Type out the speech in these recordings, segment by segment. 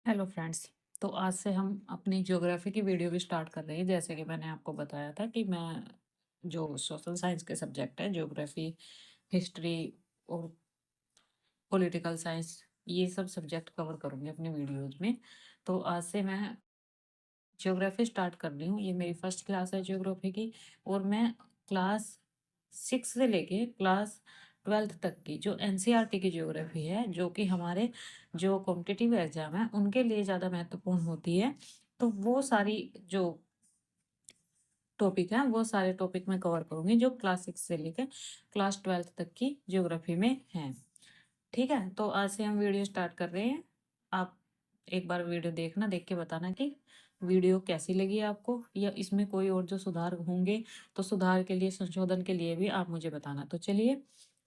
Hello friends. तो आज से हम अपनी ज्योग्राफी की वीडियो भी स्टार्ट कर रहे हैं। जैसे कि मैंने आपको बताया था कि मैं जो सोशल साइंस के सब्जेक्ट है, ज्योग्राफी, हिस्ट्री और पॉलिटिकल साइंस, ये सब सब्जेक्ट कवर करूँगी अपनी वीडियोज़ में। तो आज से मैं ज्योग्राफी स्टार्ट कर रही हूँ। ये मेरी फर्स्ट क्लास है ज्योग्राफी की, और मैं क्लास 6 से लेके क्लास 12th तक की जो एनसीईआरटी की ज्योग्राफी है, जो कि हमारे जो कॉम्पिटिटिव एग्जाम है उनके लिए ज़्यादा महत्वपूर्ण होती है। तो वो सारी जो टॉपिक है, वो सारे टॉपिक मैं कवर करूँगी जो क्लास 6 से लेकर क्लास 12th तक की ज्योग्राफी में हैं। ठीक है, तो आज से हम वीडियो स्टार्ट कर रहे हैं। आप एक बार वीडियो देखना, देख के बताना कि वीडियो कैसी लगी आपको, या इसमें कोई और जो सुधार होंगे तो सुधार के लिए, संशोधन के लिए भी आप मुझे बताना। तो चलिए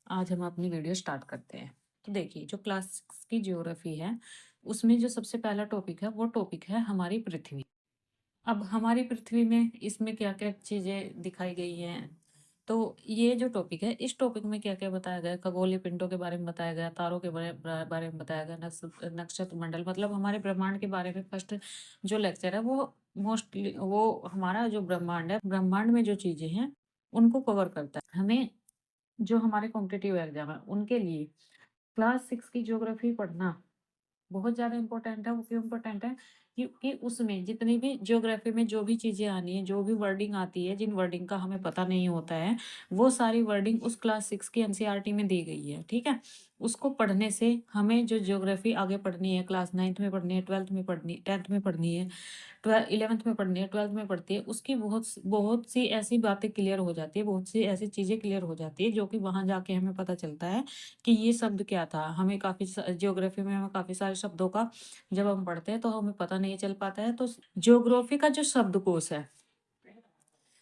आज हम अपनी वीडियो स्टार्ट करते हैं। तो देखिए, जो क्लास 6 की ज्योग्राफी है उसमें जो सबसे पहला टॉपिक है वो टॉपिक है हमारी पृथ्वी। अब हमारी पृथ्वी में इसमें क्या-क्या चीज़ें दिखाई गई हैं। तो ये जो टॉपिक है, इस टॉपिक में क्या-क्या बताया गया है, खगोलीय पिंडों के बारे में बताया गया, तारों के बारे में बताया गया, नक्षत्र मंडल, मतलब हमारे ब्रह्मांड के बारे में फर्स्ट जो लेक्चर है वो मोस्टली वो हमारा जो ब्रह्मांड है, ब्रह्मांड में जो चीज़ें हैं, उनको कवर करता है। हमें जो हमारे कॉम्पिटिटिव एग्ज़ाम है, उनके लिए क्लास 6 की ज्योग्राफी पढ़ना बहुत ज़्यादा इम्पोर्टेंट है। वो क्यों इम्पोर्टेंट है? क्योंकि उसमें जितनी भी ज्योग्राफी में जो भी चीज़ें आनी है, जो भी वर्डिंग आती है, जिन वर्डिंग का हमें पता नहीं होता है, वो सारी वर्डिंग उस क्लास 6 की एनसीईआरटी में दी गई है, ठीक है? उसको पढ़ने से हमें जो ज्योग्राफी आगे पढ़नी है, क्लास 9th में पढ़नी है, 12th में पढ़नी, 10th में पढ़नी है, 11th में पढ़नी है, 12th में पढ़ती है, उसकी बहुत सी ऐसी बातें क्लियर हो जाती है, बहुत सी ऐसी चीज़ें क्लियर हो जाती है, जो कि वहाँ जाके हमें पता चलता है कि ये शब्द क्या था। हमें काफ़ी ज्योग्राफी में हमें काफ़ी सारे शब्दों का जब हम पढ़ते हैं तो हमें पता नहीं चल पाता है। तो ज्योग्राफी का जो शब्दकोश है,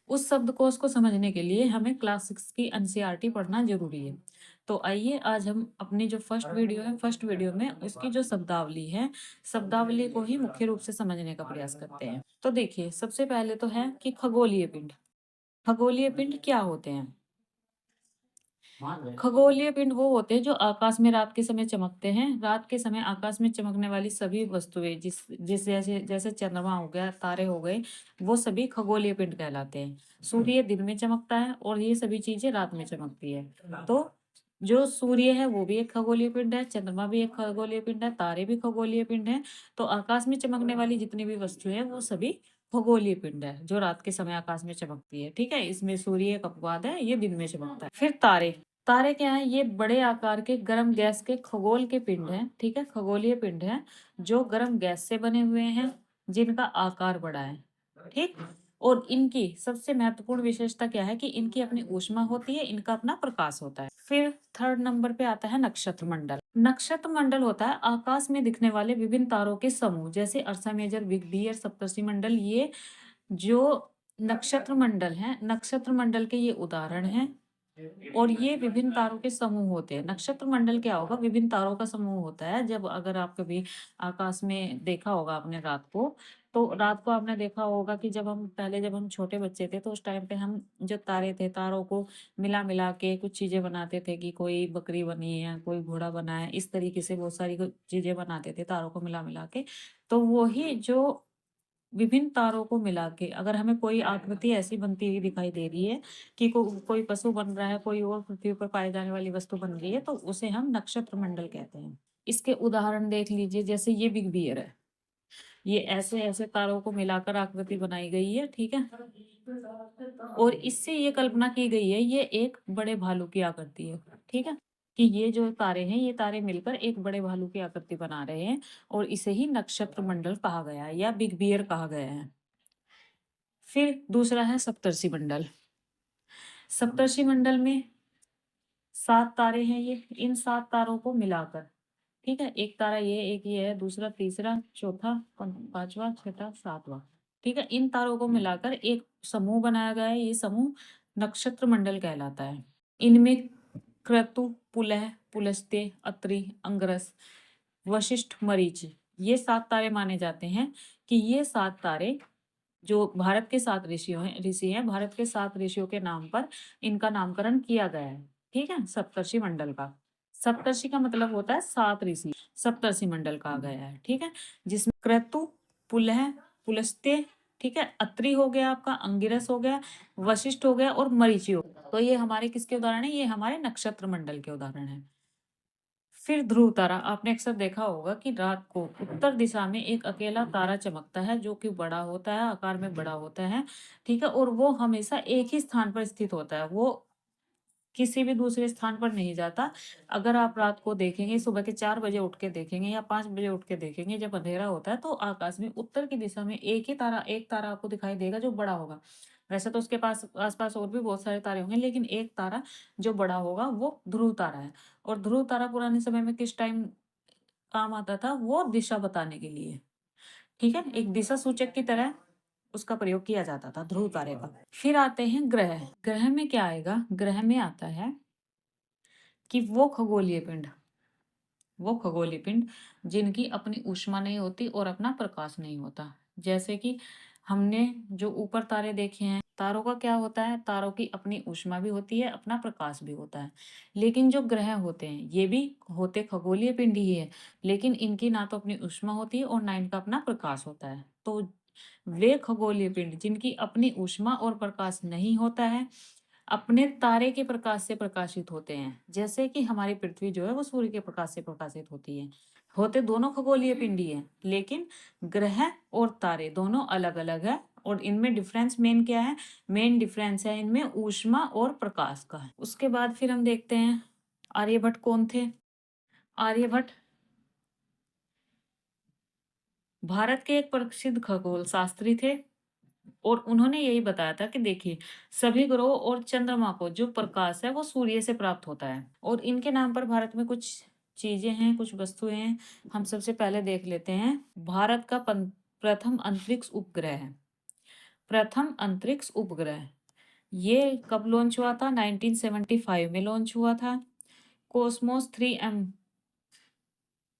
उस शब्दकोश को समझने के लिए हमें क्लास 6 की एनसीईआरटी पढ़ना ज़रूरी है। तो आइए आज हम अपनी जो फर्स्ट वीडियो है, फर्स्ट वीडियो में उसकी जो शब्दावली है, शब्दावली को ही मुख्य रूप से समझने का प्रयास करते हैं। तो देखिए, सबसे पहले तो है कि खगोलीय पिंड। खगोलीय पिंड क्या होते हैं? खगोलीय पिंड वो होते हैं जो आकाश में रात के समय चमकते हैं। रात के समय आकाश में चमकने वाली सभी वस्तुएं, जिस जैसे जैसे चंद्रमा हो गया, तारे हो गए, वो सभी खगोलीय पिंड कहलाते हैं। सूर्य दिन में चमकता है और ये सभी चीजें रात में चमकती है। तो जो सूर्य है वो भी एक खगोलीय पिंड है, चंद्रमा भी एक खगोलीय पिंड है, तारे भी खगोलीय पिंड है। तो आकाश में चमकने वाली जितनी भी वस्तुएं हैं वो सभी खगोलीय पिंड है, जो रात के समय आकाश में चमकती है। ठीक है, इसमें सूर्य एक अपवाद है, ये दिन में चमकता है। फिर तारे। तारे क्या है? ये बड़े आकार के गर्म गैस के खगोल के पिंड हैं, ठीक है, खगोलीय पिंड हैं, जो गर्म गैस से बने हुए हैं, जिनका आकार बड़ा है, ठीक। और इनकी सबसे महत्वपूर्ण विशेषता क्या है कि इनकी अपनी ऊष्मा होती है, इनका अपना प्रकाश होता है। फिर थर्ड नंबर पे आता है नक्षत्र मंडल। नक्षत्र मंडल होता है आकाश में दिखने वाले विभिन्न तारों के समूह, जैसे अर्सा मेजर, बिग बियर, सप्तर्षि मंडल। ये जो नक्षत्र मंडल है, नक्षत्र मंडल के ये उदाहरण हैं। और ये विभिन्न तारों के समूह होते हैं। नक्षत्र मंडल क्या होगा? विभिन्न तारों का समूह होता है। जब अगर आप कभी आकाश में देखा होगा आपने रात को, तो रात को आपने देखा होगा कि जब हम छोटे बच्चे थे तो उस टाइम पे हम जो तारे थे, तारों को मिला-मिला के कुछ चीज़ें बनाते थे कि कोई बकरी बनी है, कोई घोड़ा बना है, इस तरीके से बहुत सारी चीज़ें बनाते थे तारों को मिला-मिला के। तो वही जो विभिन्न तारों को मिला के अगर हमें कोई आकृति ऐसी बनती हुई दिखाई दे रही है कि कोई पशु बन रहा है, कोई और पृथ्वी पर पाई जाने वाली वस्तु बन रही है, तो उसे हम नक्षत्र मंडल कहते हैं। इसके उदाहरण देख लीजिए, जैसे ये बिग बियर है। ये ऐसे-ऐसे तारों को मिलाकर आकृति बनाई गई है, ठीक है? और इससे ये कल्पना की गई है, ये एक बड़े भालू की आकृति है, ठीक है? कि ये जो तारे हैं, ये तारे मिलकर एक बड़े भालू की आकृति बना रहे हैं, और इसे ही नक्षत्र मंडल कहा गया है या बिग बियर कहा गया है। फिर दूसरा है सप्तर्षि मंडल। सप्तर्षि मंडल में 7 तारे हैं ये। इन 7 तारों को मिलाकर, ठीक है? एक तारा ये, एक ये है, दूसरा, तीसरा, चौथा, 5वां, छठा, 7वां, ठीक है? इन तारों को मिलाकर एक समूह बनाया गया है। ये समूह नक्षत्र मंडल कहलाता है। इनमें क्रतु, पुलह, पुलस्त्य, अत्रि, अंगरस, वशिष्ठ, मरीच, ये 7 तारे माने जाते हैं कि ये 7 तारे जो भारत के 7 ऋषि हैं, भारत के 7 ऋषियों के नाम पर इनका नामकरण किया गया है, ठीक है? सप्तर्षि मंडल का। सप्तर्षि का मतलब होता है 7 ऋषि, सप्तर्षि मंडल कहा गया है, ठीक है, जिसमें क्रतु, पुलह, पुलस्त्य, ठीक है, अत्रि हो गया आपका, अंगिरस हो गया, वशिष्ठ हो गया और मरीचि हो गया। तो ये हमारे किसके उदाहरण है? ये हमारे नक्षत्र मंडल के उदाहरण है। फिर ध्रुव तारा, आपने अक्सर देखा होगा कि रात को उत्तर दिशा में एक अकेला तारा चमकता है, जो कि बड़ा होता है, आकार में बड़ा होता है, ठीक है, और वो हमेशा एक ही स्थान पर स्थित होता है, वो किसी भी दूसरे स्थान पर नहीं जाता। अगर आप रात को देखेंगे, सुबह के 4 बजे उठ के देखेंगे या 5 बजे उठ के देखेंगे, जब अंधेरा होता है तो आकाश में उत्तर की दिशा में एक तारा आपको दिखाई देगा जो बड़ा होगा। वैसे तो उसके पास आस-पास और भी बहुत सारे तारे होंगे, लेकिन एक तारा जो बड़ा होगा वो ध्रुव तारा है। और ध्रुव तारा पुराने समय में किस टाइम काम आता था? वो दिशा बताने के लिए, ठीक है? एक दिशा सूचक की तरह उसका प्रयोग किया जाता था ध्रुव तारे का। फिर आते हैं ग्रह। ग्रह में क्या आएगा? ग्रह में आता है कि वो खगोलीय पिंड जिनकी अपनी ऊष्मा नहीं होती और अपना प्रकाश नहीं होता। जैसे कि हमने जो ऊपर तारे देखे हैं, तारों का क्या होता है? तारों की अपनी ऊष्मा भी होती है, अपना प्रकाश भी होता है। लेकिन जो ग्रह होते हैं, ये भी होते खगोलीय पिंड ही है, लेकिन इनकी ना तो अपनी ऊष्मा होती है और ना इनका अपना प्रकाश होता है। तो वे खगोलीय पिंड जिनकी अपनी ऊष्मा और प्रकाश नहीं होता है, अपने तारे के प्रकाश से प्रकाशित होते हैं। जैसे कि हमारी पृथ्वी जो है वो सूर्य के प्रकाश से प्रकाशित होती है। होते दोनों खगोलीय पिंड ही हैं, लेकिन ग्रह और तारे दोनों अलग-अलग है और इनमें डिफरेंस मेन क्या है? मेन डिफरेंस है इनमें ऊष्मा और प्रकाश का। उसके बाद फिर हम देखते हैं आर्यभट्ट कौन थे? आर्यभट्ट भारत के एक प्रसिद्ध खगोल शास्त्री थे और उन्होंने यही बताया था कि देखिए, सभी ग्रहों और चंद्रमा को जो प्रकाश है वो सूर्य से प्राप्त होता है और इनके नाम पर भारत में कुछ चीजें हैं, कुछ वस्तुएं हैं। हम सबसे पहले देख लेते हैं। भारत का प्रथम अंतरिक्ष उपग्रह है। प्रथम अंतरिक्ष उपग्रह ये कब लॉन्च हुआ था? 1975 में लॉन्च हुआ था। कोसमोस 3M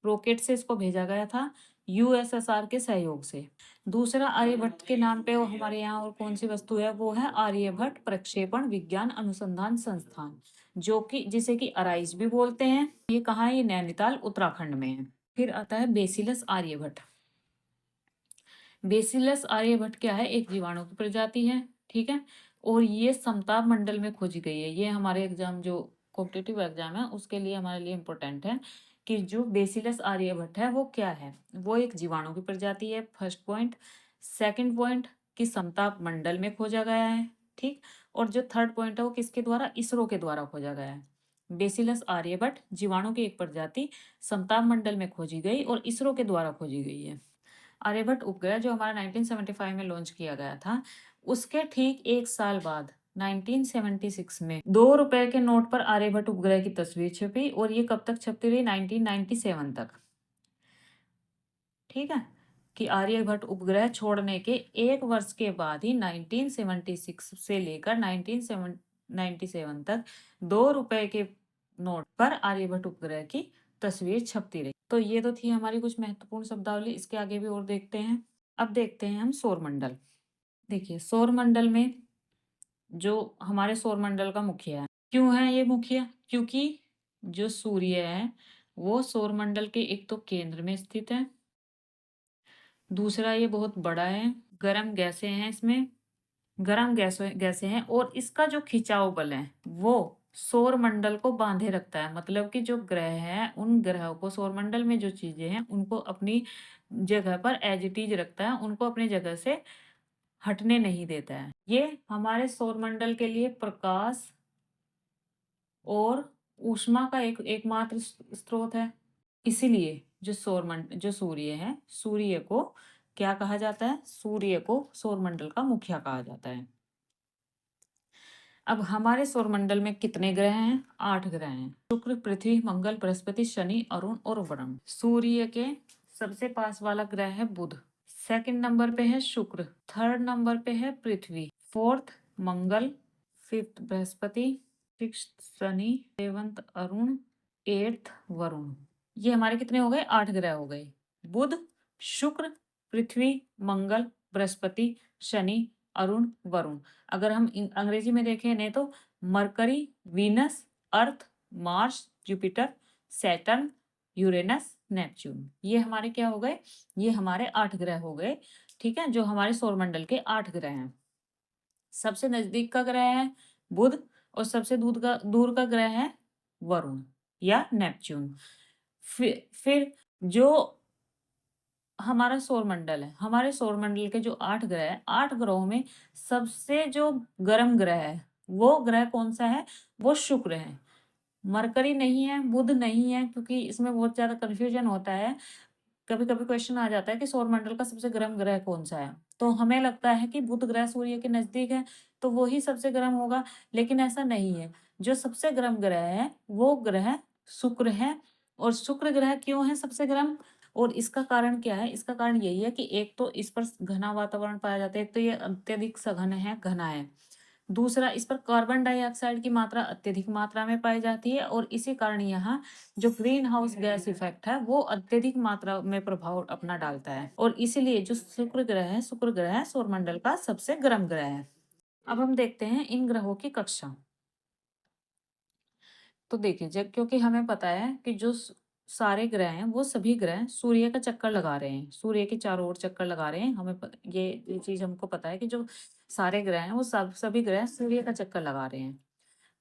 रॉकेट से इसको भेजा गया था, यूएसएसआर के सहयोग से। दूसरा आर्यभट्ट के नाम पे वो हमारे यहाँ और कौन सी वस्तु है? वो है आर्यभट्ट प्रक्षेपण विज्ञान अनुसंधान संस्थान, जो कि जिसे कि अराइज भी बोलते हैं। ये कहाँ है? ये नैनीताल उत्तराखंड में है। फिर आता है बेसिलस आर्यभट्ट। बेसिलस आर्यभट्ट क्या है? एक जीवाणु की प्रजाति है, ठीक है, और ये समताप मंडल में खोजी गई है। ये हमारे एग्जाम जो कॉम्पिटिटिव एग्जाम है उसके लिए हमारे लिए इम्पोर्टेंट है कि जो बेसिलस आर्यभट्ट है वो क्या है? वो एक जीवाणु की प्रजाति है, फर्स्ट पॉइंट। सेकंड पॉइंट कि समताप मंडल में खोजा गया है, ठीक, और जो थर्ड पॉइंट है वो किसके द्वारा? इसरो के द्वारा खोजा गया है। बेसिलस आर्यभट्ट जीवाणु की एक प्रजाति समताप मंडल में खोजी गई और इसरो के द्वारा खोजी गई है। आर्यभट्ट उपग्रह जो हमारा 1975 में लॉन्च किया गया था, उसके ठीक 1 साल बाद 1976 में 2 रुपए के नोट पर आर्यभट्ट उपग्रह की तस्वीर छपी और ये कब तक छपती रही? 1997 तक, ठीक है, कि आर्यभट्ट उपग्रह छोड़ने के 1 वर्ष के बाद ही 1976 से लेकर 1997 तक 2 रुपए के नोट पर आर्यभट्ट उपग्रह की तस्वीर छपती रही। तो ये तो थी हमारी कुछ महत्वपूर्ण शब्दावली। इसके आगे भी और देखते हैं। अब देखते हैं हम सौरमंडल। देखिए, सौरमंडल में जो हमारे सौरमंडल का मुखिया है, क्यों है ये मुखिया? क्योंकि जो सूर्य है वो सौरमंडल के एक तो केंद्र में स्थित है, दूसरा ये बहुत बड़ा है, गर्म गैसें हैं इसमें, गर्म गैसें गैसें हैं और इसका जो खिंचाव बल है वो सौरमंडल को बांधे रखता है। मतलब कि जो ग्रह हैं उन ग्रहों को, सौरमंडल में जो चीजें हैं उनको अपनी जगह पर एज इट इज रखता है, उनको अपनी जगह से हटने नहीं देता है। ये हमारे सौरमंडल के लिए प्रकाश और ऊष्मा का एक एकमात्र स्रोत है। इसीलिए जो सूर्य है, सूर्य को क्या कहा जाता है? सूर्य को सौरमंडल का मुखिया कहा जाता है। अब हमारे सौरमंडल में कितने ग्रह हैं? 8 ग्रह हैं। शुक्र, पृथ्वी, मंगल, बृहस्पति, शनि, अरुण और वरुण। सूर्य के सबसे पास वाला ग्रह है बुध, सेकंड नंबर पे है शुक्र, थर्ड नंबर पे है Prithvi, fourth Mangal, fifth Brihaspati, sixth Shani, seventh Arun, eighth Varun. ये हमारे कितने हो गए? 8 ग्रह हो गए। बुध, शुक्र, पृथ्वी, मंगल, बृहस्पति, शनि, अरुण, वरुण। अगर हम अंग्रेजी में देखें नहीं तो Mercury, Venus, Earth, Mars, Jupiter, Saturn, Uranus, Neptune. ये हमारे क्या हो गए? ये हमारे 8 ग्रह हो गए, ठीक है? जो हमारे सौरमंडल के 8 ग्रह हैं। सबसे नज़दीक का ग्रह है बुध और सबसे दूर का ग्रह है वरुण या नेपच्यून। फिर जो हमारा सौरमंडल है, हमारे सौरमंडल के जो 8 ग्रह हैं, 8 ग्रहों में सबसे जो गर्म ग्रह है, वो ग्रह कौन-सा है? वो शुक्र है। मरकरी नहीं है, बुध नहीं है, क्योंकि इसमें बहुत ज़्यादा कन्फ्यूजन होता है। कभी-कभी क्वेश्चन आ जाता है कि सौरमंडल का सबसे गर्म ग्रह कौन-सा है? तो हमें लगता है कि बुध ग्रह सूर्य के नज़दीक है, तो वो ही सबसे गर्म होगा, लेकिन ऐसा नहीं है। जो सबसे गर्म ग्रह है, वो ग्रह शुक्र है। और शुक्र ग्रह क्यों है सबसे गर्म? और इसका कारण क्या है? इसका कारण यही है कि एक तो इस पर घना वातावरण पाया जाता है, एक तो ये अत्यधिक सघन है, घना है। दूसरा, इस पर कार्बन डाइऑक्साइड की मात्रा अत्यधिक मात्रा में पाई जाती है और इसी कारण यहाँ जो ग्रीन हाउस गैस इफेक्ट है वो अत्यधिक मात्रा में प्रभाव अपना डालता है, और इसीलिए जो शुक्र ग्रह सौरमंडल का सबसे गर्म ग्रह है। अब हम देखते हैं इन ग्रहों की कक्षा। तो देखिए, जब क्योंकि हमें पता है कि जो सारे ग्रह हैं वो सभी ग्रह सूर्य का चक्कर लगा रहे हैं, सूर्य के चारों ओर चक्कर लगा रहे हैं। ये चीज हमको पता है कि जो सारे ग्रह हैं वो सभी ग्रह सूर्य का चक्कर लगा रहे हैं।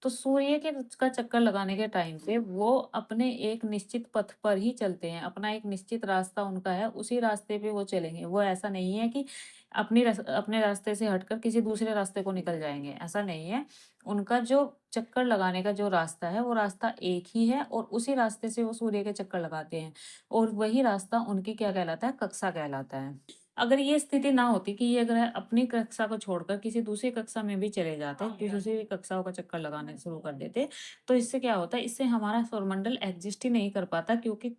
तो सूर्य के का चक्कर लगाने के टाइम पे वो अपने एक निश्चित पथ पर ही चलते हैं, अपना एक निश्चित रास्ता उनका है, उसी रास्ते पे वो चलेंगे। वो ऐसा नहीं है कि अपने रास्ते से हटकर किसी दूसरे रास्ते को निकल जाएँगे, ऐसा नहीं है। उनका जो चक्कर लगाने का जो रास्ता है, वो रास्ता एक ही है और उसी रास्ते से वो सूर्य के चक्कर लगाते हैं, और वही रास्ता उनकी क्या कहलाता है? कक्षा कहलाता है। अगर ये स्थिति ना होती कि ये ग्रह अपनी कक्षा को छोड़कर किसी दूसरी कक्षा में भी चले जाते, दूसरी कक्षाओं का चक्कर लगाना शुरू कर देते, तो इससे क्या होता है? इससे हमारा सौरमंडल एग्जिस्ट ही नहीं कर पाता, क्योंकि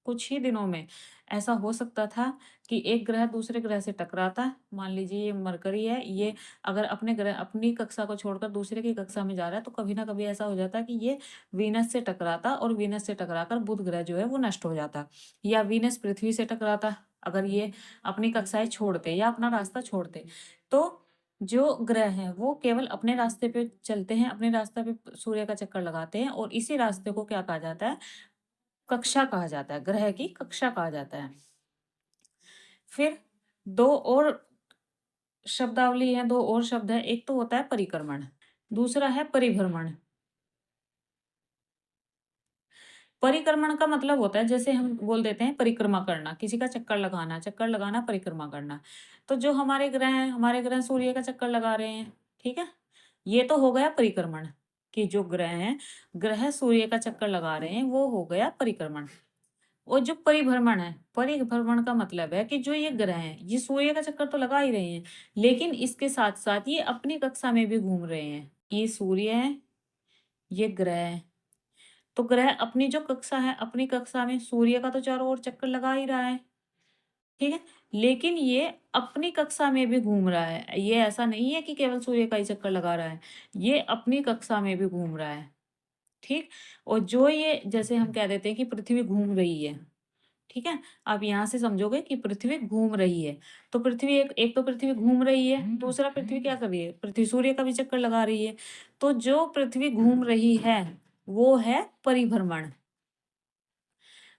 कुछ ही दिनों में ऐसा हो सकता था कि एक ग्रह दूसरे ग्रह से टकराता। मान लीजिए ये मरकरी है, ये अगर अपनी कक्षा को छोड़कर दूसरे की कक्षा में जा रहा है, तो कभी ना कभी ऐसा हो जाता कि ये वीनस से टकराता और वीनस से टकराकर बुध ग्रह जो है वो नष्ट हो जाता, या वीनस पृथ्वी से टकराता अगर ये अपनी कक्षाएँ छोड़ते या अपना रास्ता छोड़ते। तो जो ग्रह हैं वो केवल अपने रास्ते पे चलते हैं, अपने रास्ते पे सूर्य का चक्कर लगाते हैं, और इसी रास्ते को क्या कहा जाता है? कक्षा कहा जाता है, ग्रह की कक्षा कहा जाता है। फिर 2 और शब्दावली है, 2 और शब्द हैं, एक तो होता है परिक्रमण, दूसरा है परिभ्रमण। परिक्रमण का मतलब होता है, जैसे हम बोल देते हैं परिक्रमा करना, किसी का चक्कर लगाना, परिक्रमा करना। तो जो हमारे ग्रह सूर्य का चक्कर लगा रहे हैं, ठीक है? ये तो हो गया परिक्रमण, कि जो ग्रह सूर्य का चक्कर लगा रहे हैं, वो हो गया परिक्रमण। और जो परिभ्रमण है, परिभ्रमण का मतलब है कि जो ये ग्रह हैं, ये सूर्य का चक्कर तो लगा ही रहे हैं, लेकिन इसके साथ-साथ ये अपनी कक्षा में भी घूम रहे हैं। ये सूर्य है, ये ग्रह है। तो ग्रह अपनी जो कक्षा है, अपनी कक्षा में सूर्य का तो चारों ओर चक्कर लगा ही रहा है, ठीक है? लेकिन ये अपनी कक्षा में भी घूम रहा है। ये ऐसा नहीं है कि केवल सूर्य का ही चक्कर लगा रहा है, ये अपनी कक्षा में भी घूम रहा है, ठीक? और जो ये जैसे हम कह देते हैं कि पृथ्वी घूम रही है, ठीक है? आप यहाँ से समझोगे कि पृथ्वी घूम रही है, तो पृथ्वी एक एक तो पृथ्वी घूम रही है, दूसरा पृथ्वी क्या कर रही है? पृथ्वी सूर्य का भी चक्कर लगा रही है। तो जो पृथ्वी घूम रही है, वो है परिभ्रमण,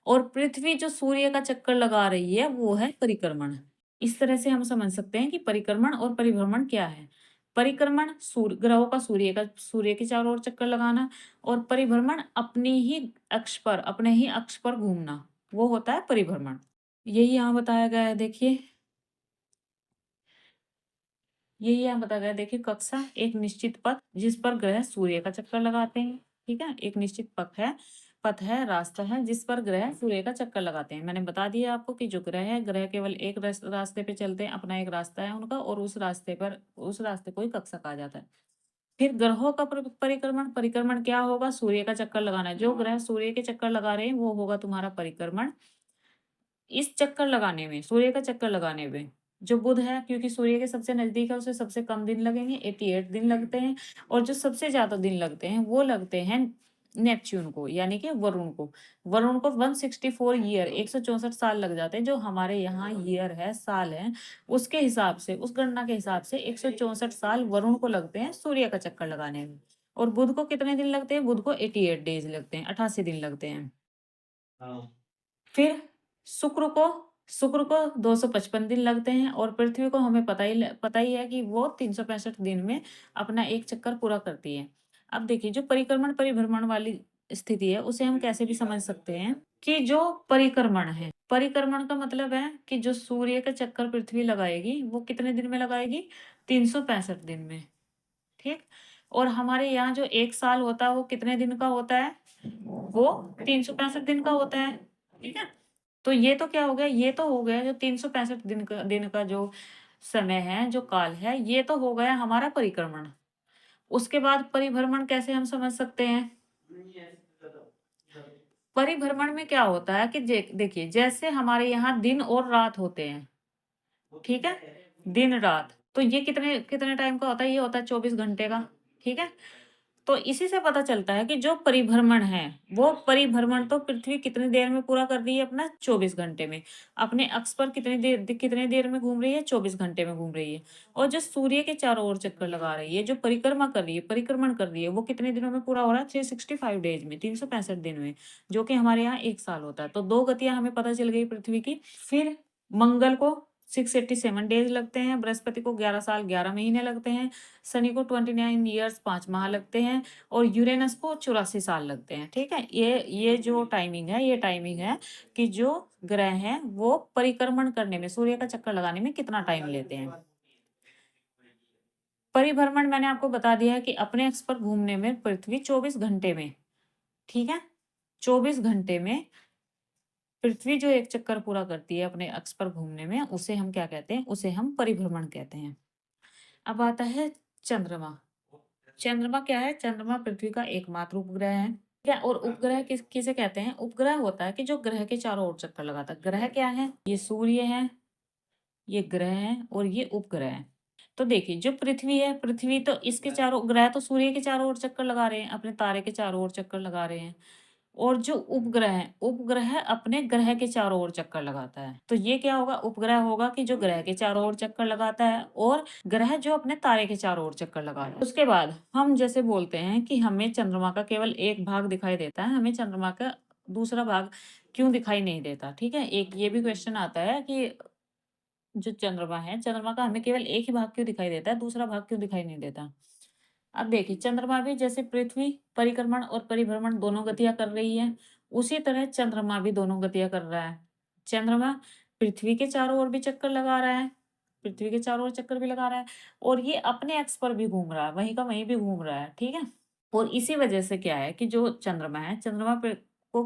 और पृथ्वी जो सूर्य का चक्कर लगा रही है, वो है परिक्रमण। इस तरह से हम समझ सकते हैं कि परिक्रमण और परिभ्रमण क्या है। परिक्रमण ग्रहों का सूर्य के चारों ओर चक्कर लगाना, और परिभ्रमण अपने ही अक्ष पर घूमना, वो होता है परिभ्रमण। यही यहाँ बताया गया है, देखिए। यही यहाँ बताया गया है, देखिए। कक्षा एक निश्चित पथ जिस पर ग्रह सूर्य का चक्कर लगाते हैं, ठीक है? एक निश्चित पथ है, रास्ता है जिस पर ग्रह सूर्य का चक्कर लगाते हैं। मैंने बता दिया आपको कि जो ग्रह केवल एक रास्ते पे चलते हैं, अपना एक रास्ता है उनका, और उस रास्ते को ही कक्षा कहा जाता है। फिर ग्रहों का परिक्रमण, परिक्रमण क्या होगा? सूर्य का चक्कर लगाना है। जो ग्रह सूर्य के चक्कर लगा रहे हैं, वो होगा तुम्हारा परिक्रमण। इस चक्कर लगाने में, सूर्य का चक्कर लगाने में, जो बुध है, क्योंकि सूर्य के सबसे नजदीक है, उसे सबसे कम दिन लगेंगे, 88 दिन लगते हैं, और जो सबसे ज्यादा दिन लगते हैं, वो लगते हैं नेपच्यून को, यानी कि वरुण को 164 ईयर, 164 साल लग जाते हैं। जो हमारे यहाँ ईयर है, साल है, उसके हिसाब से, उस गणना के हिसाब से 164 साल वरुण को लगते हैं सूर्य का चक्कर लगाने में। और बुध को कितने दिन लगते हैं? बुध को 88 डेज लगते हैं, 88 दिन लगते हैं। फिर शुक्र को शुक्र को 255 दिन लगते हैं और पृथ्वी को हमें पता ही है कि वो 365 दिन में अपना एक चक्कर पूरा करती है। अब देखिए जो परिक्रमण परिभ्रमण वाली स्थिति है उसे हम कैसे भी समझ सकते हैं कि जो परिक्रमण है, परिक्रमण का मतलब है कि जो सूर्य का चक्कर पृथ्वी लगाएगी वो कितने दिन में लगाएगी? 365 दिन में, ठीक? और हमारे यहाँ जो 1 साल होता है वो कितने दिन का होता है? वो 365 दिन का होता है, ठीक है? तो ये तो क्या हो गया? ये तो हो गया जो 365 दिन का जो समय है, जो काल है, ये तो हो गया हमारा परिक्रमण। उसके बाद परिभ्रमण कैसे हम समझ सकते हैं? परिभ्रमण में क्या होता है कि देखिए जैसे हमारे यहाँ दिन और रात होते हैं, ठीक है? दिन-रात। तो ये कितने कितने टाइम का होता है? ये होता है 24 घंटे का, ठीक है? तो इसी से पता चलता है कि जो परिभ्रमण है, वो परिभ्रमण तो पृथ्वी कितनी देर में पूरा कर रही है अपना? 24 घंटे में। अपने अक्ष पर कितनी देर में घूम रही है? 24 घंटे में घूम रही है। और जो सूर्य के चारों ओर चक्कर लगा रही है, जो परिक्रमा कर रही है, परिक्रमण कर रही है, वो कितने दिनों में पूरा हो रहा है? 365 डेज़ में, 365 दिन में, जो कि हमारे यहाँ 1 साल होता है। तो 2 गतियाँ हमें पता चल गई पृथ्वी की। फिर मंगल को 687 डेज़ लगते हैं, बृहस्पति को 11 साल 11 महीने लगते हैं, शनि को 29 ईयर्स 5 माह लगते हैं और यूरेनस को 84 साल लगते हैं, ठीक है? ये जो टाइमिंग है, ये टाइमिंग है कि जो ग्रह हैं, वो परिक्रमण करने में, सूर्य का चक्कर लगाने में कितना टाइम लेते हैं। परिभ्रमण मैंने आपको बता दिया है कि अपने अक्ष पर घूमने में पृथ्वी 24 घंटे में, ठीक है? 24 घंटे में पृथ्वी जो एक चक्कर पूरा करती है अपने अक्ष पर घूमने में, उसे हम क्या कहते हैं? उसे हम परिभ्रमण कहते हैं। अब आता है चंद्रमा। चंद्रमा क्या है? चंद्रमा पृथ्वी का एकमात्र उपग्रह है। क्या और उपग्रह किसे कहते हैं? उपग्रह होता है कि जो ग्रह के चारों ओर चक्कर लगाता है। ग्रह क्या है? ये सूर्य है, ये ग्रह है और ये उपग्रह है। तो देखिए जो पृथ्वी है, पृथ्वी तो इसके चारों ग्रह तो सूर्य के चारों ओर चक्कर लगा रहे हैं, अपने तारे के चारों ओर चक्कर लगा रहे हैं। और जो उपग्रह है, उपग्रह अपने ग्रह के चारों ओर चक्कर लगाता है। तो ये क्या होगा? उपग्रह होगा कि जो ग्रह के चारों ओर चक्कर लगाता है और ग्रह जो अपने तारे के चारों ओर चक्कर लगा रहा है। उसके बाद हम जैसे बोलते हैं कि हमें चंद्रमा का केवल एक भाग दिखाई देता है, हमें चंद्रमा का दूसरा भाग क्यों दिखाई नहीं देता? ठीक है? एक ये भी क्वेश्चन आता है कि जो चंद्रमा है, चंद्रमा का हमें केवल एक ही भाग क्यों दिखाई देता है, दूसरा भाग क्यों दिखाई नहीं देता? अब देखिए चंद्रमा भी जैसे पृथ्वी परिक्रमण और परिभ्रमण दोनों गतियां कर रही है, उसी तरह चंद्रमा भी दोनों गतियां कर रहा है। चंद्रमा पृथ्वी के चारों ओर भी चक्कर लगा रहा है, पृथ्वी के चारों ओर चक्कर भी लगा रहा है और ये अपने अक्ष पर भी घूम रहा है, वहीं का वहीं भी घूम रहा है, ठीक है? और इसी वजह से क्या है कि जो चंद्रमा है, को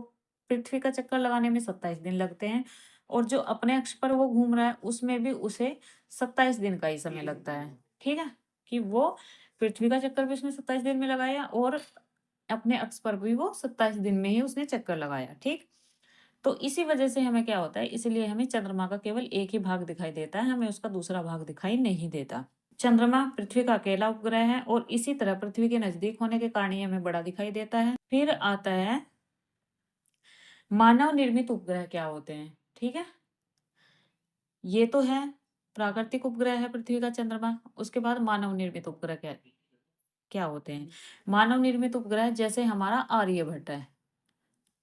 पृथ्वी का चक्कर लगाने में 27 दिन लगते हैं और जो अपने अक्ष पर वो घूम रहा है, उसमें भी उसे 27 दिन का ही समय लगता है, ठीक है? कि वो पृथ्वी का चक्कर भी उसने 27 दिन में लगाया और अपने अक्ष पर भी वो 27 दिन में ही उसने चक्कर लगाया, ठीक? तो इसी वजह से हमें क्या होता है, इसीलिए हमें चंद्रमा का केवल एक ही भाग दिखाई देता है, हमें उसका दूसरा भाग दिखाई नहीं देता। चंद्रमा पृथ्वी का अकेला उपग्रह है और इसी तरह पृथ्वी के नजदीक होने के कारण ये हमें बड़ा दिखाई देता है। फिर आता है मानव निर्मित उपग्रह क्या होते हैं, ठीक है? ये तो है प्राकृतिक उपग्रह है पृथ्वी का चंद्रमा। उसके बाद मानव निर्मित उपग्रह क्या क्या होते हैं? मानव निर्मित उपग्रह जैसे हमारा आर्यभट्ट है,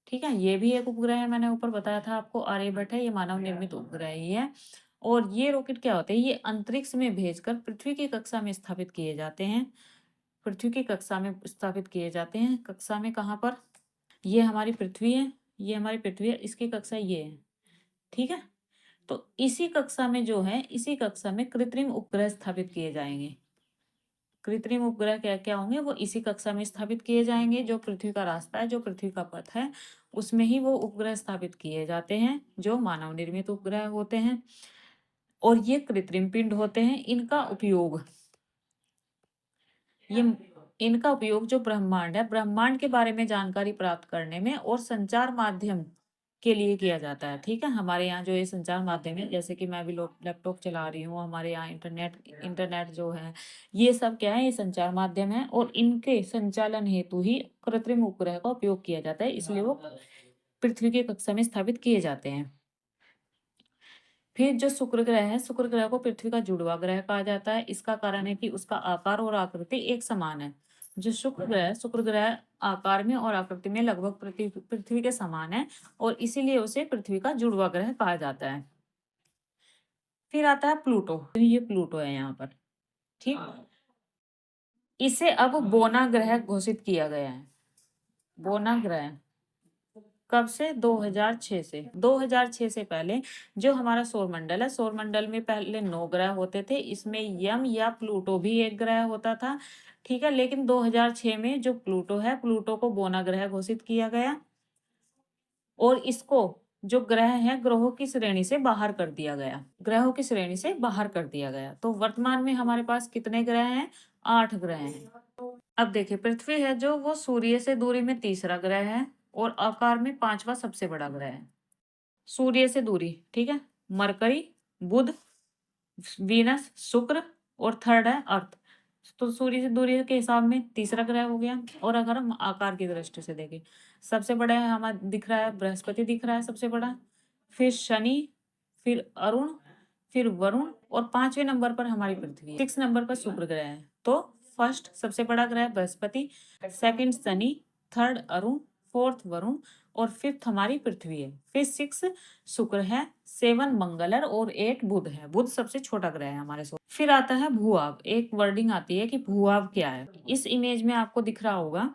ठीक है? ये भी एक उपग्रह है, मैंने ऊपर बताया था आपको आर्यभट्ट है, ये मानव निर्मित उपग्रह ही है। और ये रॉकेट क्या होते हैं? ये अंतरिक्ष में भेजकर पृथ्वी की कक्षा में स्थापित किए जाते हैं। पृथ्वी की कक्षा में स्थापित किए जाते हैं। कक्षा में कहाँ पर? ये हमारी पृथ्वी है, ये हमारी पृथ्वी है, इसकी कक्षा ये है, ठीक है? तो इसी कक्षा में जो है, इसी कक्षा में कृत्रिम उपग्रह स्थापित किए जाएँगे। कृत्रिम उपग्रह क्या-क्या होंगे? वो इसी कक्षा में स्थापित किए जाएँगे, जो पृथ्वी का रास्ता है, जो पृथ्वी का पथ है, उसमें ही वो उपग्रह स्थापित किए जाते हैं, जो मानव निर्मित उपग्रह होते हैं। और ये कृत्रिम पिंड होते हैं, ये इनका उपयोग जो ब्रह्मांड है, ब्रह्मांड के बारे में जानकारी प्राप्त करने में और संचार माध्यम के लिए किया जाता है, ठीक है? हमारे यहाँ जो ये संचार माध्यम है, जैसे कि मैं अभी लैपटॉप चला रही हूँ, हमारे यहाँ इंटरनेट इंटरनेट जो है, ये सब क्या है? ये संचार माध्यम है और इनके संचालन हेतु ही कृत्रिम उपग्रह का उपयोग किया जाता है, इसलिए वो पृथ्वी की कक्षा में स्थापित किए जाते हैं। फिर जो शुक्र ग्रह है, शुक्र ग्रह को पृथ्वी का जुड़वा ग्रह कहा जाता है। इसका कारण है कि उसका आकार और आकृति एक समान है। जो शुक्र ग्रह आकार में और आकृति में लगभग पृथ्वी के समान है और इसीलिए उसे पृथ्वी का जुड़वा ग्रह कहा जाता है। फिर आता है प्लूटो। ये प्लूटो है यहाँ पर, ठीक। इसे अब बोना ग्रह घोषित किया गया है। बोना ग्रह कब से? 2006 से। 2006 से पहले जो हमारा सौरमंडल है, सौरमंडल में पहले 9 ग्रह होते थे, इसमें यम या प्लूटो भी एक ग्रह होता था, ठीक है। लेकिन 2006 में जो प्लूटो है, प्लूटो को बोना ग्रह घोषित किया गया और इसको जो ग्रह है ग्रहों की श्रेणी से बाहर कर दिया गया। ग्रहों की श्रेणी से बाहर कर दिया गया। तो वर्तमान में हमारे पास कितने ग्रह हैं? 8 ग्रह हैं। अब देखिए, पृथ्वी है जो वो सूर्य से दूरी में तीसरा ग्रह है और आकार में 5वां सबसे बड़ा ग्रह है। सूर्य से दूरी, ठीक है। मरकरी, बुध, वीनस, शुक्र और थर्ड है अर्थ। तो सूर्य से दूरी के हिसाब में तीसरा ग्रह हो गया। और अगर हम आकार की दृष्टि से देखें, सबसे बड़ा है हमारा दिख रहा है बृहस्पति, दिख रहा है सबसे बड़ा, फिर शनि, फिर अरुण, फिर वरुण और 5वें नंबर पर हमारी पृथ्वी है। 6 नंबर पर शुक्र ग्रह है। तो फर्स्ट सबसे बड़ा ग्रह Brihaspati, second Shani, third Arun, fourth Varun और फिफ्थ हमारी पृथ्वी है। फिर 6 शुक्र है, 7 मंगल है और 8 बुध है। बुध सबसे छोटा ग्रह है हमारे सौर। फिर आता है भूभाग। एक वर्डिंग आती है कि भूभाग क्या है। इस इमेज में आपको दिख रहा होगा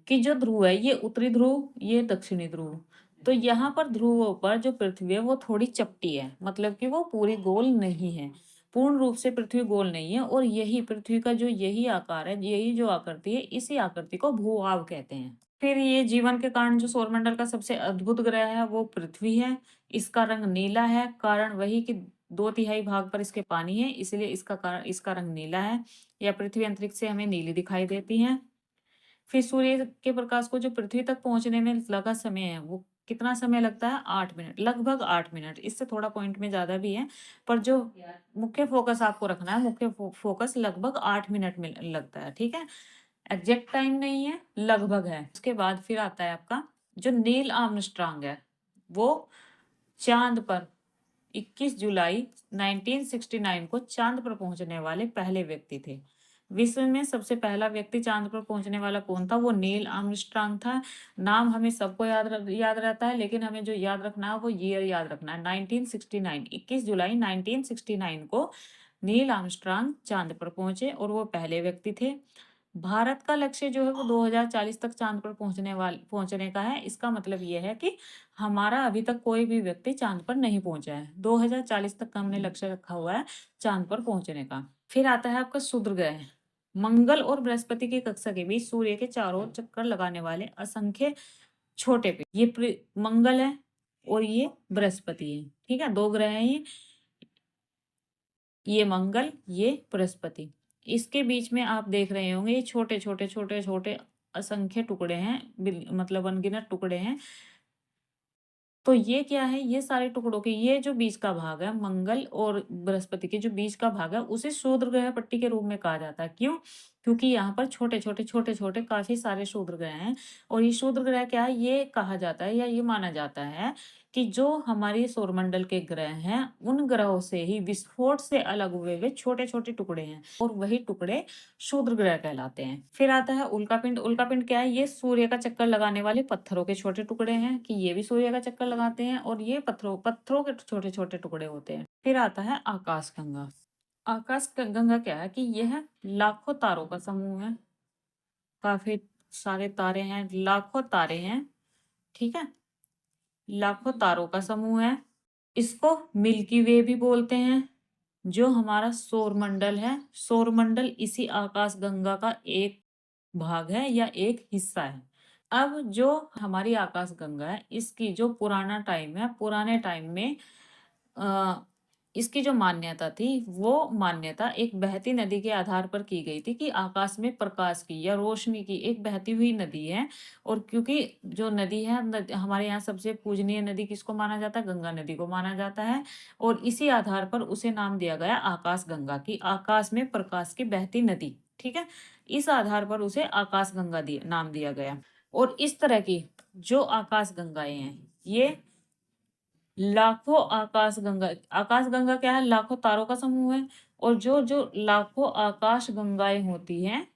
कि जो ध्रुव है, ये उत्तरी ध्रुव, ये दक्षिणी ध्रुव। तो यहाँ पर ध्रुवों पर जो पृथ्वी है वो थोड़ी चपटी है, मतलब कि वो पूरी गोल नहीं है, पूर्ण रूप से पृथ्वी गोल नहीं है। और यही पृथ्वी का जो यही आकार है, यही जो आकृति है, इसी आकृति को भूभाग कहते हैं। फिर ये जीवन के कारण जो सौरमंडल का सबसे अद्भुत ग्रह है वो पृथ्वी है। इसका रंग नीला है, कारण वही कि 2/3 भाग पर इसके पानी है, इसलिए इसका रंग नीला है। या पृथ्वी अंतरिक्ष से हमें नीली दिखाई देती है। फिर सूर्य के प्रकाश को जो पृथ्वी तक पहुंचने में लगा समय है, वो कितना समय लगता है? 8 मिनट, लगभग 8 मिनट। इससे थोड़ा पॉइंट में ज्यादा भी है, पर जो मुख्य फोकस आपको रखना है, मुख्य फोकस लगभग 8 मिनट में लगता है, ठीक है। एग्जैक्ट टाइम नहीं है, लगभग है। उसके बाद फिर आता है आपका जो नील आर्मस्ट्रांग है, वो चांद पर 21 जुलाई 1969 को चांद पर पहुंचने वाले पहले व्यक्ति थे। विश्व में सबसे पहला व्यक्ति चांद पर पहुंचने वाला कौन था? वो नील आर्मस्ट्रांग था। नाम हमें सबको याद रहता है, लेकिन हमें जो याद रखना है वो ईयर याद रखना है। 1969, 21 जुलाई 1969 को नील आर्मस्ट्रांग चांद पर पहुंचे और वो पहले व्यक्ति थे। भारत का लक्ष्य जो है वो 2040 तक चांद पर पहुंचने का है। इसका मतलब ये है कि हमारा अभी तक कोई भी व्यक्ति चांद पर नहीं पहुंचा है। 2040 तक का हमने लक्ष्य रखा हुआ है चांद पर पहुंचने का। फिर आता है आपका शुक्र ग्रह। मंगल और बृहस्पति की कक्षा के बीच सूर्य के चारों ओर चक्कर लगाने वाले असंख्य छोटे पे ये मंगल है और ये बृहस्पति है, ठीक है। 2 ग्रह हैं ये मंगल, ये बृहस्पति। इसके बीच में आप देख रहे होंगे ये छोटे छोटे छोटे छोटे असंख्य टुकड़े हैं, मतलब अनगिनत टुकड़े हैं। तो ये क्या है? ये सारे टुकड़ों के ये जो बीच का भाग है, मंगल और बृहस्पति के जो बीच का भाग है, उसे शूद्र ग्रह पट्टी के रूप में कहा जाता है। क्यों? क्योंकि यहाँ पर छोटे छोटे छोटे छोटे काफी सारे शूद्र ग्रह हैं। और ये शूद्र ग्रह क्या है? ये कहा जाता है या ये माना जाता है कि जो हमारे सौरमंडल के ग्रह हैं, उन ग्रहों से ही विस्फोट से अलग हुए हुए छोटे छोटे टुकड़े हैं और वही टुकड़े शूद्र ग्रह कहलाते हैं। फिर आता है उल्कापिंड। उल्कापिंड क्या है? ये सूर्य का चक्कर लगाने वाले पत्थरों के छोटे टुकड़े हैं, कि ये भी सूर्य का चक्कर लगाते हैं और ये पत्थरों पत्थरों के छोटे छोटे टुकड़े होते हैं। फिर आता है आकाशगंगा। आकाशगंगा क्या है? कि यह लाखों तारों का समूह है। काफी सारे तारे हैं, लाखों तारे हैं, ठीक है। लाखों तारों का समूह है। इसको मिल्की वे भी बोलते हैं। जो हमारा सौरमंडल है, सौरमंडल इसी आकाशगंगा का एक भाग है या एक हिस्सा है। अब जो हमारी आकाशगंगा है, इसकी जो पुराना टाइम है, पुराने टाइम में अ, इसकी जो मान्यता थी, वो मान्यता एक बहती नदी के आधार पर की गई थी कि आकाश में प्रकाश की या रोशनी की एक बहती हुई नदी है। और क्योंकि जो नदी है, हमारे यहाँ सबसे पूजनीय नदी किसको माना जाता है? गंगा नदी को माना जाता है। और इसी आधार पर उसे नाम दिया गया आकाश गंगा, की आकाश में प्रकाश की बहती नदी, ठीक है। इस आधार पर उसे आकाश गंगा नाम दिया गया। और इस तरह की जो आकाश गंगाएं हैं, ये लाखों आकाश गंगा क्या है? लाखों तारों का समूह है। और जो जो लाखों आकाश गंगाएं होती हैं,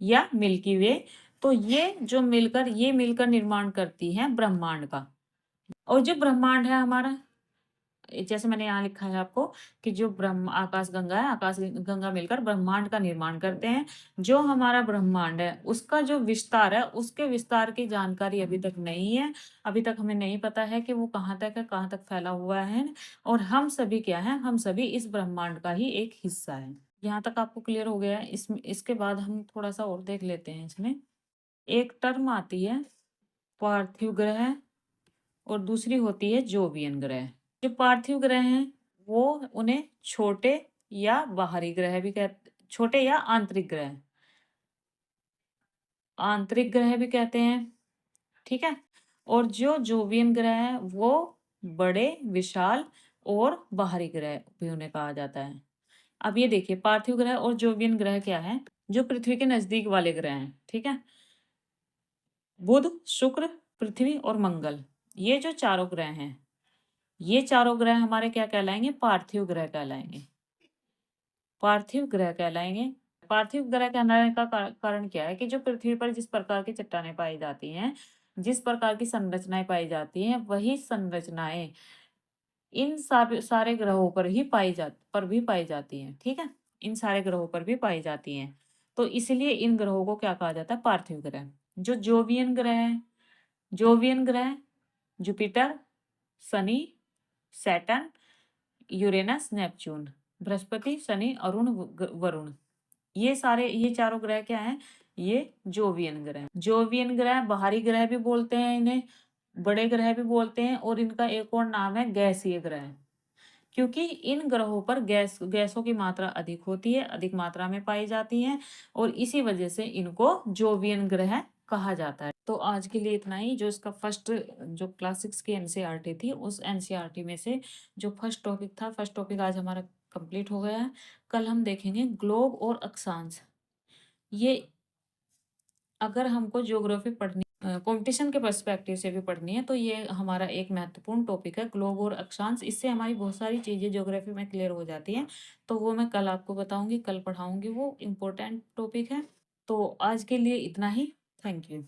या मिल्की वे। तो ये मिलकर निर्माण करती हैं ब्रह्मांड का। और जो ब्रह्मांड है हमारा, जैसे मैंने यहाँ लिखा है आपको कि जो ब्रह्म आकाश गंगा है, आकाश गंगा मिलकर ब्रह्मांड का निर्माण करते हैं। जो हमारा ब्रह्मांड है उसका जो विस्तार है, उसके विस्तार की जानकारी अभी तक नहीं है। अभी तक हमें नहीं पता है कि वो कहाँ तक है, कहाँ तक फैला हुआ है। और हम सभी क्या है, हम सभी इस ब्रह्मांड का ही एक हिस्सा है। यहाँ तक आपको क्लियर हो गया है। इसके बाद हम थोड़ा सा और देख लेते हैं। इसमें एक टर्म आती है पार्थिव ग्रह और दूसरी होती है जोवियन ग्रह। जो पार्थिव ग्रह हैं वो उन्हें छोटे या बाहरी ग्रह भी कहते, छोटे या आंतरिक ग्रह भी कहते हैं। ठीक है। और जो जोवियन ग्रह है वो बड़े, विशाल और बाहरी ग्रह भी उन्हें कहा जाता है। अब ये देखिए, पार्थिव ग्रह और जोवियन ग्रह क्या है, जो पृथ्वी के नजदीक वाले ग्रह हैं। ठीक है। बुध, शुक्र, पृथ्वी और मंगल, ये जो चारों ग्रह हैं, ये चारों ग्रह हमारे क्या कहलाएंगे, पार्थिव ग्रह कहलाएंगे। पार्थिव ग्रह कहलाएंगे। पार्थिव ग्रह कहलाने का कारण क्या है कि जो पृथ्वी पर जिस प्रकार की चट्टानें पाई जाती हैं, जिस प्रकार की संरचनाएं पाई जाती हैं, वही संरचनाएं इन सारे ग्रहों पर भी पाई जाती हैं। ठीक है। इन सारे ग्रहों पर भी पाई जाती हैं। तो इसलिए इन ग्रहों को क्या कहा जाता है, पार्थिव ग्रह। जो जोवियन ग्रह है, जोवियन ग्रह Jupiter, Shani, Saturn, Uranus, Neptune, Brihaspati, Shani, Arun, Varun, ये चारों ग्रह क्या हैं, ये जोवियन ग्रह। जोवियन ग्रह बाहरी ग्रह भी बोलते हैं इन्हें, बड़े ग्रह भी बोलते हैं, और इनका एक और नाम है गैसीय ग्रह, क्योंकि इन ग्रहों पर गैसों की मात्रा अधिक होती है, अधिक मात्रा में पाई जाती है, और इसी वजह से इनको जोवियन ग्रह कहा जाता है। तो आज के लिए इतना ही। जो इसका फर्स्ट, जो क्लास 6 की एनसीईआरटी थी, उस एनसीईआरटी में से जो फर्स्ट टॉपिक आज हमारा कंप्लीट हो गया है। कल हम देखेंगे ग्लोब और अक्षांश। ये अगर हमको ज्योग्राफी पढ़नी, कंपटीशन के पर्सपेक्टिव से भी पढ़नी है, तो ये हमारा एक महत्वपूर्ण टॉपिक है, ग्लोब और अक्षांश। इससे हमारी बहुत सारी चीज़ें ज्योग्राफी में क्लियर हो जाती हैं। तो वो मैं कल आपको बताऊंगी, कल पढ़ाऊंगी, वो इम्पोर्टेंट टॉपिक है। तो आज के लिए इतना ही। Thank you.